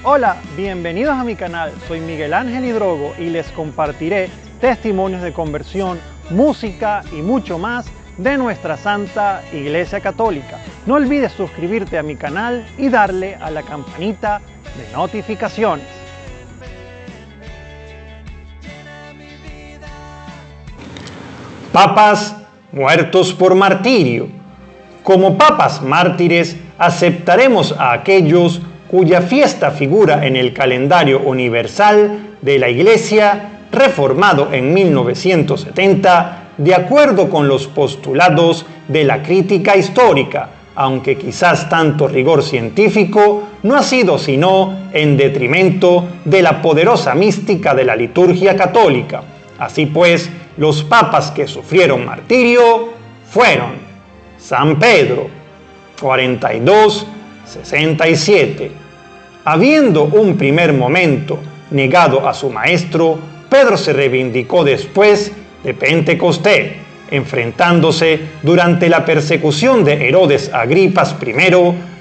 Hola, bienvenidos a mi canal, soy Miguel Ángel Hidrogo y les compartiré testimonios de conversión, música y mucho más de nuestra Santa Iglesia Católica. No olvides suscribirte a mi canal y darle a la campanita de notificaciones. Papas muertos por martirio. Como papas mártires, aceptaremos a aquellos cuya fiesta figura en el calendario universal de la Iglesia, reformado en 1970, de acuerdo con los postulados de la crítica histórica, aunque quizás tanto rigor científico no ha sido sino en detrimento de la poderosa mística de la liturgia católica. Así pues, los papas que sufrieron martirio fueron San Pedro, 42-67. Habiendo un primer momento negado a su maestro, Pedro se reivindicó después de Pentecostés, enfrentándose durante la persecución de Herodes Agripas I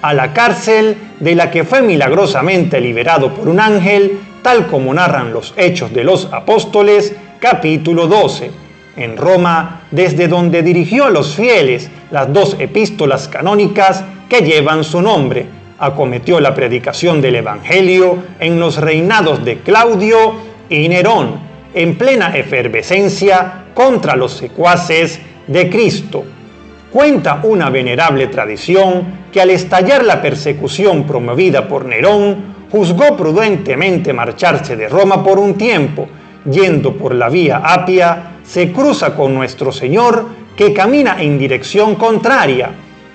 a la cárcel de la que fue milagrosamente liberado por un ángel, tal como narran los Hechos de los Apóstoles, capítulo 12, en Roma, desde donde dirigió a los fieles las dos epístolas canónicas que llevan su nombre. Acometió la predicación del Evangelio en los reinados de Claudio y Nerón, en plena efervescencia contra los secuaces de Cristo. Cuenta una venerable tradición que al estallar la persecución promovida por Nerón, juzgó prudentemente marcharse de Roma por un tiempo. Yendo por la vía Apia, se cruza con nuestro Señor, que camina en dirección contraria.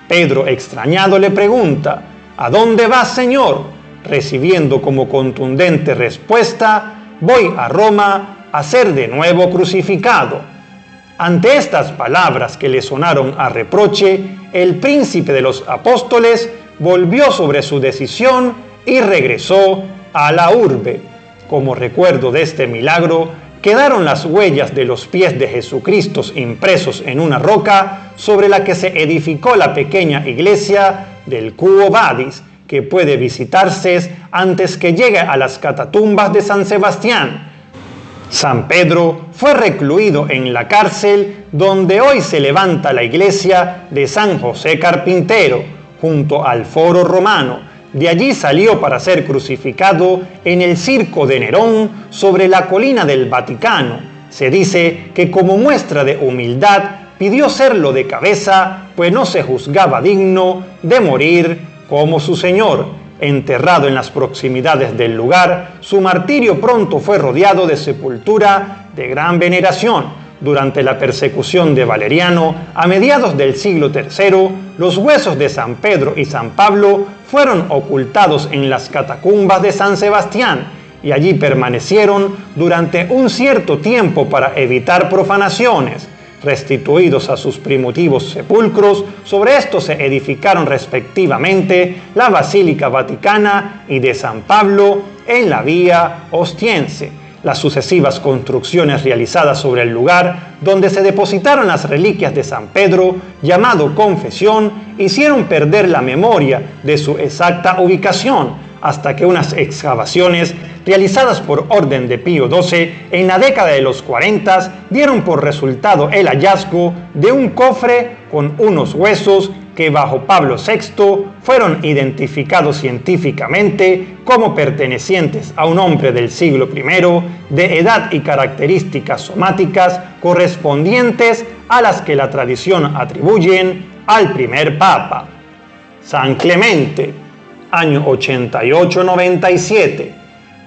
Pedro, extrañado, le pregunta: ¿A dónde vas, Señor? Recibiendo como contundente respuesta: voy a Roma a ser de nuevo crucificado. Ante estas palabras que le sonaron a reproche, el príncipe de los apóstoles volvió sobre su decisión y regresó a la urbe. Como recuerdo de este milagro, quedaron las huellas de los pies de Jesucristo impresos en una roca sobre la que se edificó la pequeña iglesia del Quo Vadis, que puede visitarse antes que llegue a las catatumbas de San Sebastián. San Pedro fue recluido en la cárcel donde hoy se levanta la iglesia de San José Carpintero, junto al Foro Romano. De allí salió para ser crucificado en el circo de Nerón sobre la colina del Vaticano. Se dice que como muestra de humildad pidió serlo de cabeza, pues no se juzgaba digno de morir como su Señor. Enterrado en las proximidades del lugar, su martirio pronto fue rodeado de sepultura de gran veneración. Durante la persecución de Valeriano, a mediados del siglo III, los huesos de San Pedro y San Pablo fueron ocultados en las catacumbas de San Sebastián y allí permanecieron durante un cierto tiempo para evitar profanaciones. Restituidos a sus primitivos sepulcros, sobre estos se edificaron respectivamente la Basílica Vaticana y de San Pablo en la Vía Ostiense. Las sucesivas construcciones realizadas sobre el lugar donde se depositaron las reliquias de San Pedro, llamado Confesión, hicieron perder la memoria de su exacta ubicación, hasta que unas excavaciones realizadas por orden de Pío XII en la década de los 40 dieron por resultado el hallazgo de un cofre con unos huesos que bajo Pablo VI fueron identificados científicamente como pertenecientes a un hombre del siglo I de edad y características somáticas correspondientes a las que la tradición atribuyen al primer papa. San Clemente, año 88-97,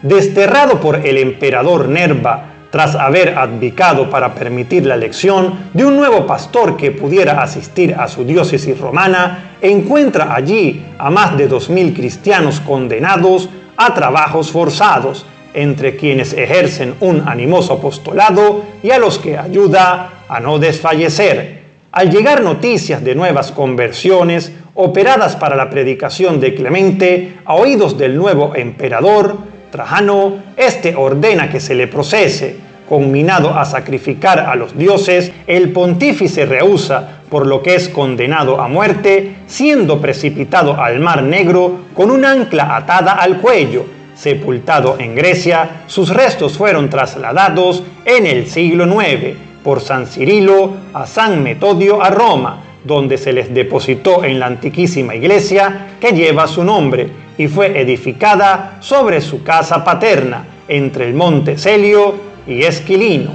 desterrado por el emperador Nerva tras haber abdicado para permitir la elección de un nuevo pastor que pudiera asistir a su diócesis romana, encuentra allí a más de 2000 cristianos condenados a trabajos forzados, entre quienes ejercen un animoso apostolado y a los que ayuda a no desfallecer. Al llegar noticias de nuevas conversiones operadas para la predicación de Clemente a oídos del nuevo emperador Trajano, este ordena que se le procese. Conminado a sacrificar a los dioses, el pontífice rehúsa, por lo que es condenado a muerte, siendo precipitado al Mar Negro con un ancla atada al cuello. sepultado en Grecia, sus restos fueron trasladados en el siglo IX por San Cirilo a San Metodio a Roma, donde se les depositó en la antiquísima iglesia que lleva su nombre y fue edificada sobre su casa paterna, entre el monte Celio y Esquilino.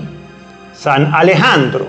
San Alejandro,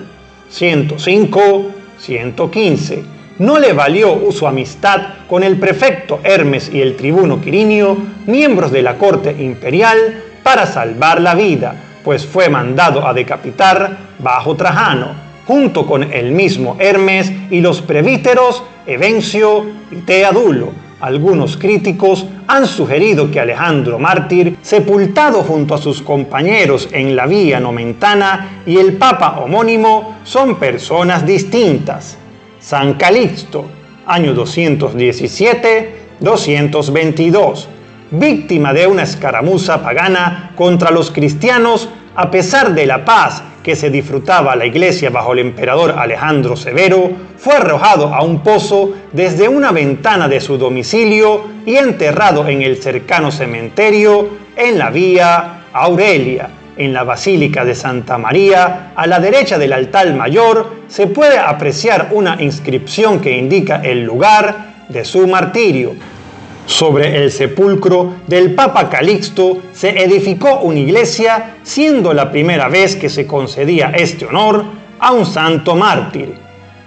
105-115. No le valió su amistad con el prefecto Hermes y el tribuno Quirinio, miembros de la corte imperial, para salvar la vida, pues fue mandado a decapitar bajo Trajano, junto con el mismo Hermes y los presbíteros Evencio y Teodulo. Algunos críticos han sugerido que Alejandro mártir, sepultado junto a sus compañeros en la Vía Nomentana, y el Papa homónimo son personas distintas. San Calixto, año 217-222, víctima de una escaramuza pagana contra los cristianos, a pesar de la paz que se disfrutaba la iglesia bajo el emperador Alejandro Severo, fue arrojado a un pozo desde una ventana de su domicilio y enterrado en el cercano cementerio en la Vía Aurelia. En la Basílica de Santa María, a la derecha del altar mayor, se puede apreciar una inscripción que indica el lugar de su martirio. Sobre el sepulcro del Papa Calixto se edificó una iglesia, siendo la primera vez que se concedía este honor a un santo mártir.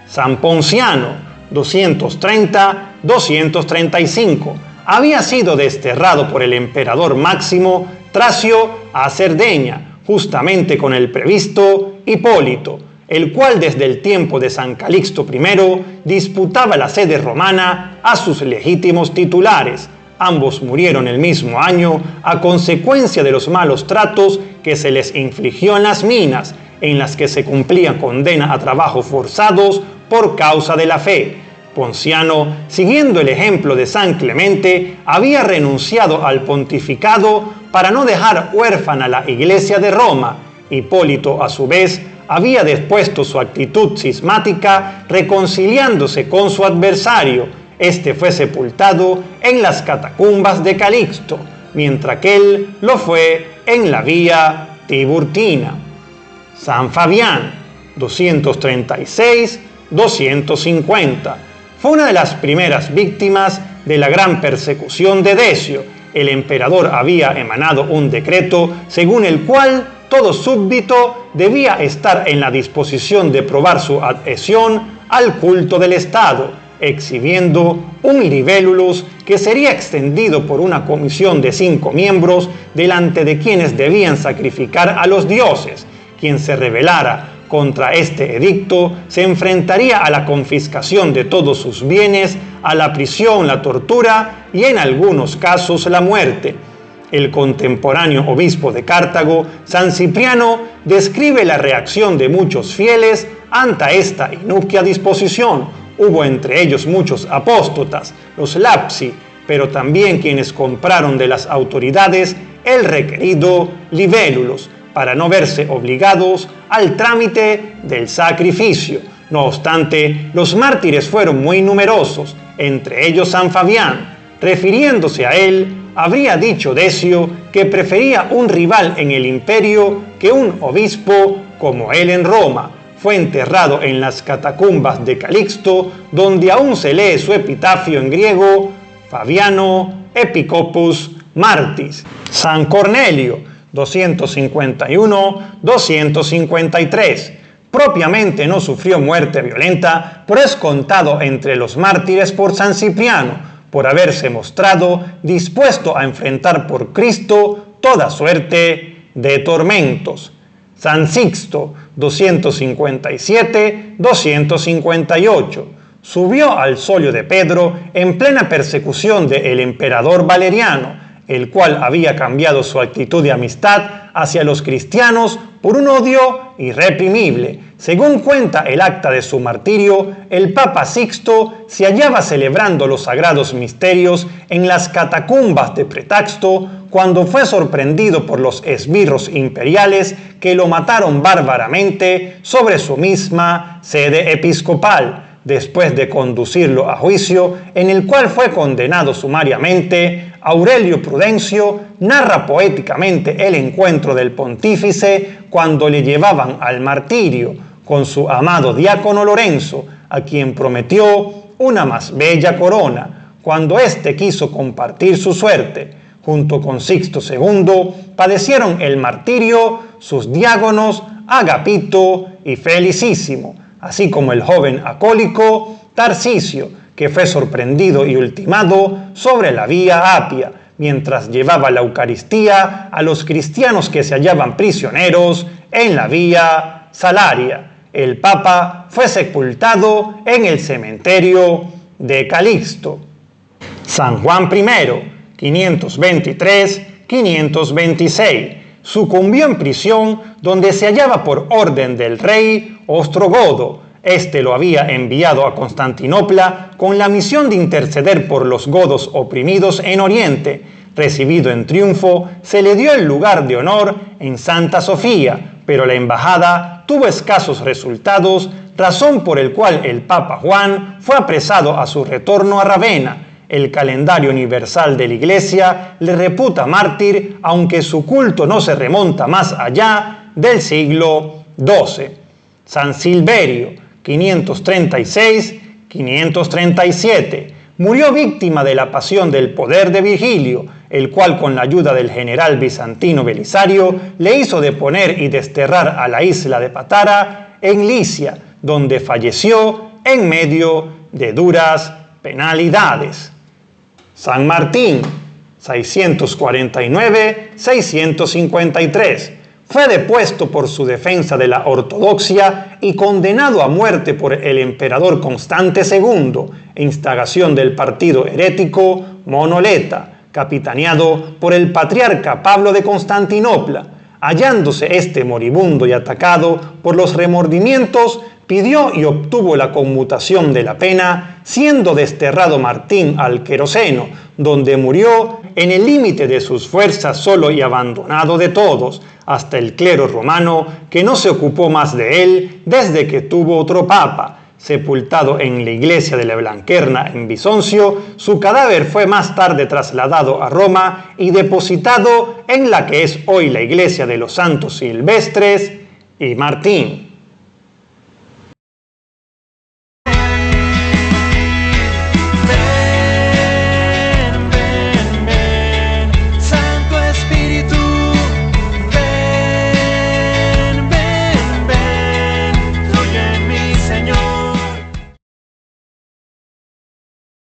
San Ponciano, 230-235, había sido desterrado por el emperador Máximo Tracio a Cerdeña, justamente con el previsto Hipólito, el cual desde el tiempo de San Calixto I disputaba la sede romana a sus legítimos titulares. Ambos murieron el mismo año a consecuencia de los malos tratos que se les infligió en las minas, en las que se cumplía condena a trabajos forzados por causa de la fe. Ponciano, siguiendo el ejemplo de San Clemente, había renunciado al pontificado para no dejar huérfana la iglesia de Roma. Hipólito, a su vez, había dispuesto su actitud cismática reconciliándose con su adversario. Este fue sepultado en las catacumbas de Calixto, mientras que él lo fue en la Vía Tiburtina. San Fabián, 236-250. Fue una de las primeras víctimas de la gran persecución de Decio. El emperador había emanado un decreto según el cual todo súbdito debía estar en la disposición de probar su adhesión al culto del Estado, exhibiendo un libellus que sería extendido por una comisión de 5 miembros delante de quienes debían sacrificar a los dioses. Quien se rebelara contra este edicto se enfrentaría a la confiscación de todos sus bienes, a la prisión, la tortura y en algunos casos la muerte. El contemporáneo obispo de Cartago, San Cipriano, describe la reacción de muchos fieles ante esta inuqua disposición. Hubo entre ellos muchos apóstatas, los lapsi, pero también quienes compraron de las autoridades el requerido libellus, para no verse obligados al trámite del sacrificio. No obstante, los mártires fueron muy numerosos, entre ellos San Fabián. Refiriéndose a él, habría dicho Decio que prefería un rival en el imperio que un obispo como él en Roma. Fue enterrado en las catacumbas de Calixto, donde aún se lee su epitafio en griego, Fabiano Episcopus Martis. San Cornelio, 251-253. Propiamente no sufrió muerte violenta, pero es contado entre los mártires por San Cipriano, por haberse mostrado dispuesto a enfrentar por Cristo toda suerte de tormentos. San Sixto, 257-258. Subió al solio de Pedro en plena persecución del emperador Valeriano, el cual había cambiado su actitud de amistad hacia los cristianos por un odio irreprimible. Según cuenta el acta de su martirio, el Papa Sixto se hallaba celebrando los sagrados misterios en las catacumbas de Pretaxto cuando fue sorprendido por los esbirros imperiales que lo mataron bárbaramente sobre su misma sede episcopal. después de conducirlo a juicio, en el cual fue condenado sumariamente, Aurelio Prudencio narra poéticamente el encuentro del pontífice cuando le llevaban al martirio con su amado diácono Lorenzo, a quien prometió una más bella corona, cuando éste quiso compartir su suerte. Junto con Sixto II padecieron el martirio sus diáconos Agapito y Felicísimo, así como el joven acólico Tarcisio, que fue sorprendido y ultimado sobre la vía Apia, mientras llevaba la Eucaristía a los cristianos que se hallaban prisioneros en la vía Salaria. El Papa fue sepultado en el cementerio de Calixto. San Juan I, 523-526, sucumbió en prisión donde se hallaba por orden del rey Ostrogodo. Este lo había enviado a Constantinopla con la misión de interceder por los godos oprimidos en Oriente. Recibido en triunfo, se le dio el lugar de honor en Santa Sofía, pero la embajada tuvo escasos resultados, razón por el cual el Papa Juan fue apresado a su retorno a Ravenna. El calendario universal de la Iglesia le reputa mártir, aunque su culto no se remonta más allá del siglo XII. San Silverio, 536-537, murió víctima de la pasión del poder de Virgilio, el cual con la ayuda del general bizantino Belisario le hizo deponer y desterrar a la isla de Patara en Licia, donde falleció en medio de duras penalidades. San Martín, 649-653, fue depuesto por su defensa de la ortodoxia y condenado a muerte por el emperador Constante II, instagación del partido herético Monoleta, capitaneado por el patriarca Pablo de Constantinopla. Hallándose este moribundo y atacado por los remordimientos, pidió y obtuvo la conmutación de la pena, siendo desterrado Martín al Queroseno, donde murió en el límite de sus fuerzas, solo y abandonado de todos, hasta el clero romano, que no se ocupó más de él desde que tuvo otro papa. Sepultado en la iglesia de la Blanquerna en Bizoncio, su cadáver fue más tarde trasladado a Roma y depositado en la que es hoy la iglesia de los Santos Silvestres y Martín.